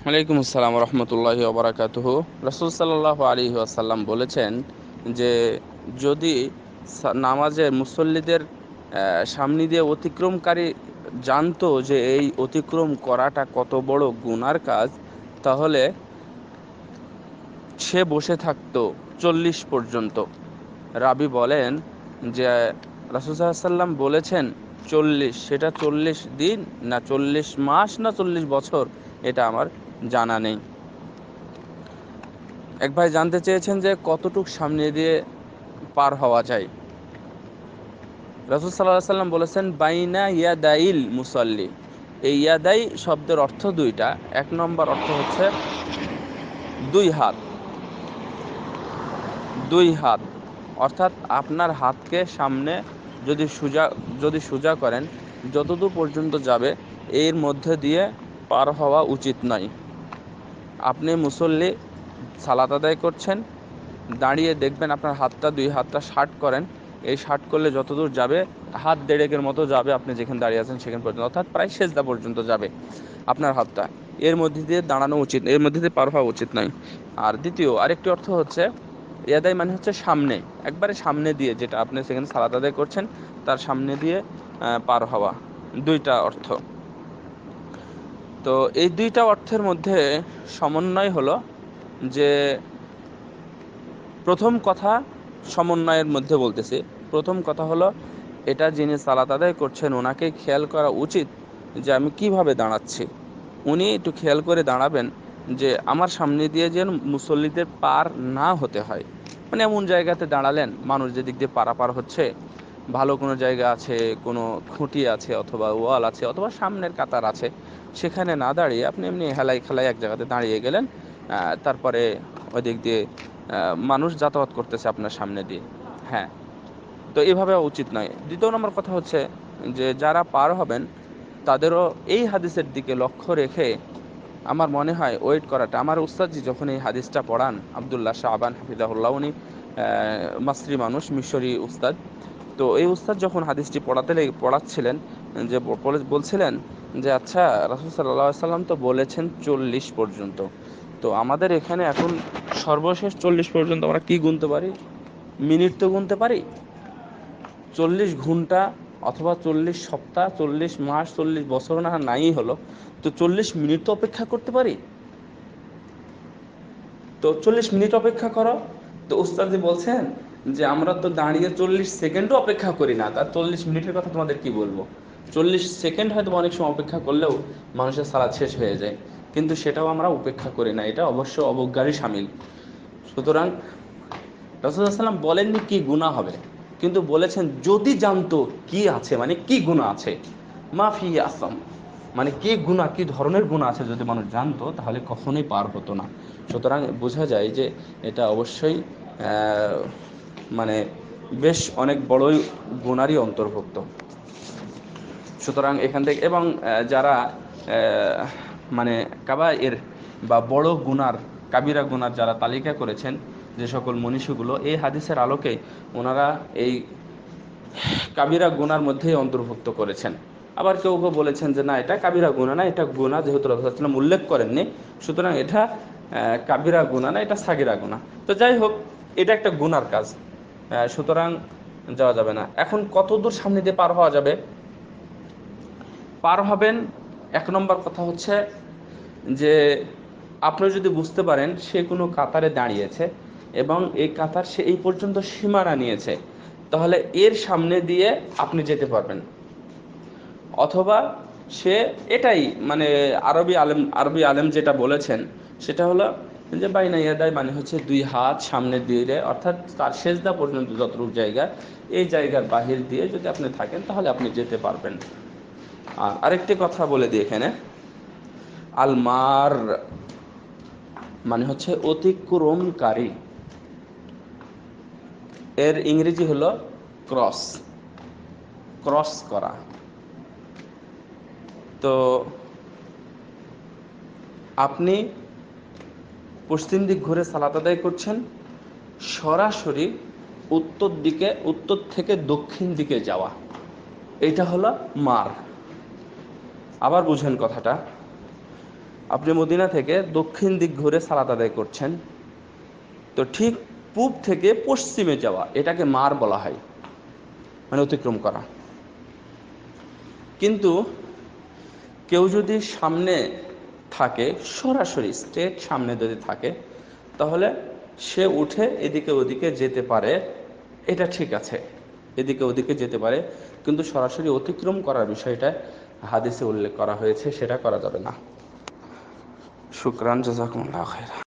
ওয়ালাইকুম আসসালাম রহমতুল্লাহি ওবরাকাতুহু। রাসূল সাল্লাল্লাহু আলাইহি ওয়াসাল্লাম বলেছেন যে যদি নামাজে মুসল্লিদের সামনে দিয়ে অতিক্রমকারী জানতো যে এই অতিক্রম করাটা কত বড় গুনার কাজ, তাহলে সে বসে থাকতো 40 পর্যন্ত। রাবি বলেন যে রাসূল সাল্লাল্লাহু আলাইহি ওয়াসাল্লাম বলেছেন 40, সেটা 40 দিন না 40 মাস না 40 বছর এটা আমার জানা নেই। এক ভাই জানতে চেয়েছেন যে কতটুক সামনে দিয়ে পার হওয়া যায়। রাসূল সাল্লাল্লাহু আলাইহি সাল্লাম বলেছেন বাইনা ইয়াদাইল মুসাল্লি। এই ইয়াদাই শব্দের অর্থ দুইটা। এক নম্বর অর্থ হচ্ছে দুই হাত, দুই হাত অর্থাৎ আপনার হাতকে সামনে যদি সোজা করেন, যতদূর পর্যন্ত যাবে এর মধ্যে দিয়ে পার হওয়া উচিত নয়। আপনি মুসল্লি সালাত আদায় করছেন, দাঁড়িয়ে দেখবেন আপনার হাতটা, দুই হাতটা ষাট করেন। এই ষাট করলে যতদূর যাবে, হাত দেড়েকের মতো যাবে আপনি যেখানে দাঁড়িয়ে আছেন সেখান পর্যন্ত, অর্থাৎ প্রায় সেজদা পর্যন্ত যাবে আপনার হাতটা। এর মধ্যে দিয়ে দাঁড়ানো উচিত, এর মধ্যে দিয়ে পার হওয়া উচিত নয়। আর দ্বিতীয় আরেকটি অর্থ হচ্ছে ইয়াদাই মানে হচ্ছে সামনে, একবারে সামনে দিয়ে, যেটা আপনি সেখানে সালাত আদায় করছেন তার সামনে দিয়ে পার হওয়া। দুইটা অর্থ। তো এই দুইটা অর্থের মধ্যে সমন্বয় হলো যে প্রথম কথা, সমন্বয়ের মধ্যে বলতেছি, প্রথম কথা হলো এটা যিনি সালাত আদায় করছেন ওনাকে খেয়াল করা উচিত যে আমি কিভাবে দাঁড়াচ্ছি। উনি একটু খেয়াল করে দাঁড়াবেন যে আমার সামনে দিয়ে যেন মুসল্লিদের পার না হতে হয়। মানে এমন জায়গাতে দাঁড়ালেন, মানুষ যেদিক দিয়ে পারাপার হচ্ছে, ভালো কোনো জায়গা আছে, কোনো খুঁটি আছে অথবা ওয়াল আছে অথবা সামনের কাতার আছে, সেখানে না দাঁড়িয়ে আপনি এমনি হেলাই খেলাই এক জায়গাতে দাঁড়িয়ে গেলেন। তারপরে ওই দিক দিয়ে মানুষ যাতায়াত করতেছে আপনার সামনে দিয়ে। হ্যাঁ, তো এভাবে উচিত নয়। দ্বিতীয় নম্বর কথা হচ্ছে যে যারা পার হবেন তাদেরও এই হাদিসের দিকে লক্ষ্য রেখে আমার মনে হয় ওয়েট করাটা। আমার উস্তাদজি যখন এই হাদিসটা পড়ান, আব্দুল্লাহ শাহবান হাফিজাহুল্লাহ, উনি মাসরি মানুষ, মিশরি উস্তাদ। তো এই উস্তাদ যখন হাদিসটি পড়াচ্ছিলেন, যে বলছিলেন যে আচ্ছা, রাসূল সাল্লাল্লাহু আলাইহি সাল্লাম তো বলেছেন 40 পর্যন্ত, তো আমাদের এখানে এখন সর্বশেষ 40 পর্যন্ত আমরা কি গুনতে পারি? মিনিট তো গুনতে পারি। 40 ঘন্টা অথবা 40 সপ্তাহ, 40 মাস, 40 বছর না নাই হলো, তো 40 মিনিট তো অপেক্ষা করতে পারি। তো 40 মিনিট অপেক্ষা করো। তো উস্তাদি বলছেন যে আমরা তো দাঁড়িয়ে 40 সেকেন্ডও অপেক্ষা করি না, তার 40 মিনিটের কথা তোমাদের কি বলবো। 40 সেকেন্ড হয়তো অনেক সময় অপেক্ষা করলেও মানুষের সালাত শেষ হয়ে যায়, কিন্তু সেটাও আমরা উপেক্ষা করি না, এটা অবশ্য অবজ্ঞারই শামিল। সুতরাং রাসূল সাল্লাল্লাহু আলাইহি ওয়াসাল্লাম বলেননি কি গুনাহ হবে, কিন্তু বলেছেন যদি জানতো কি আছে, মানে কি গুনাহ আছে, মাফি আসাম, মানে কি গুনাহ, কি ধরনের গুনাহ আছে, যদি মানুষ জানতো তাহলে কখনোই পার হতো না। সুতরাং বোঝা যায় যে এটা অবশ্যই মানে বেশ অনেক বড়ই গুনারই অন্তর্ভুক্ত। সুতরাং এখান থেকে, এবং যারা মানে কাবায়ের বা বড় গুনার, কাবিরা গুনার যারা তালিকা করেছেন, যে সকল মনীষীগুলো, এই হাদিসের আলোকে ওনারা এই কাবিরা গুনার মধ্যেই অন্তর্ভুক্ত করেছেন। আবার কেউ কেউ বলেছেন যে না, এটা কাবিরা গুনাহ না, এটা গুনাহ, যেহেতু রাসূলুল্লাহ সাল্লাল্লাহু আলাইহি ওয়াসাল্লাম উল্লেখ করেননি, সুতরাং এটা কাবিরা গুনাহ না, এটা সাগিরা গুনাহ। তো যাই হোক, এটা একটা গুনার কাজ, সুতরাং যাওয়া যাবে না। এখন কত দূর সামনে দিয়ে পার হওয়া যাবে? পার হবেন, এক নম্বর কথা হচ্ছে যে আপনি যদি বুঝতে পারেন সে কোনো কাতারে দাঁড়িয়েছে এবং এই কাতার সে এই পর্যন্ত সীমানা নিয়েছে, তাহলে এর সামনে দিয়ে আপনি যেতে পারবেন। অথবা সে এটাই, মানে আরবি আলেম যেটা বলেছেন সেটা হলো যে বাইনা ইয়াদাই, মানে হচ্ছে দুই হাত সামনে দিয়ে, অর্থাৎ তার সেজদা পর্যন্ত যতটুকু জায়গা, এই জায়গার বাহির দিয়ে যদি আপনি থাকেন তাহলে আপনি যেতে পারবেন। আর আরেকটি কথা বলে দিই এখানে, আলমার মানে হচ্ছে অতিক্রমকারী, এর ইংরেজি হলো ক্রস, ক্রস করা। তো আপনি পশ্চিম দিক ঘুরে সালাত আদায় করছেন, সরাসরি উত্তর থেকে দক্ষিণ দিকে যাওয়া, এটা হলো মার। আবার বুঝেন কথাটা, আপনি মদিনা থেকে দক্ষিণ দিক ঘুরে সালাত আদায় করছেন, তো ঠিক পূব থেকে পশ্চিমে যাওয়া এটাকে মার বলা হয়, মানে অতিক্রম করা। কিন্তু কেউ যদি সামনে থাকে, সরাসরি স্ট্রেট সামনে যদি থাকে, তাহলে সে উঠে এদিকে ওদিকে যেতে পারে, এটা ঠিক আছে, এদিকে ওদিকে যেতে পারে, কিন্তু সরাসরি অতিক্রম করার বিষয়টা হাদিসে উল্লেখ করা হয়েছে, সেটা করা যাবে না। শুকরান, জাযাকুমুল্লাহ খাইরা।